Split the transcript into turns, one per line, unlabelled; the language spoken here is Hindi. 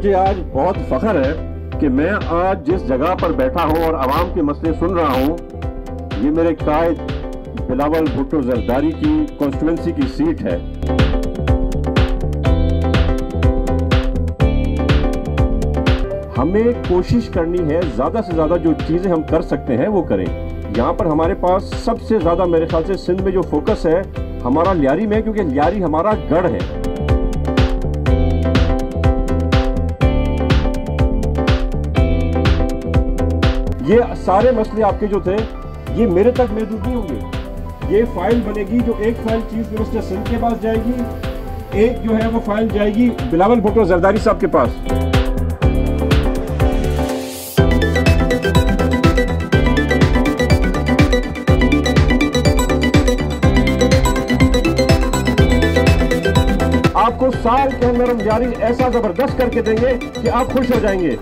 मुझे आज बहुत फख्र है कि मैं आज जिस जगह पर बैठा हूं और आवाम के मसले सुन रहा हूं, ये मेरे कायद बिलावल भुट्टो जरदारी की कॉन्स्टिट्यूएंसी की सीट है। हमें कोशिश करनी है ज़्यादा से ज़्यादा जो चीज़ें हम कर सकते हैं वो करें। यहाँ पर हमारे पास सबसे ज़्यादा मेरे ख्याल से सिंध में जो फोकस है हमारा लियारी में, क्योंकि लियारी हमारा गढ़ है। ये सारे मसले आपके जो थे ये मेरे तक महदूद नहीं होंगे। ये फाइल बनेगी जो एक फाइल चीफ मिनिस्टर सिंध के पास जाएगी, एक जो है वो फाइल जाएगी बिलावल भुट्टो जरदारी साहब के पास। आपको साल के अंदर हम जारी ऐसा जबरदस्त करके देंगे कि आप खुश हो जाएंगे।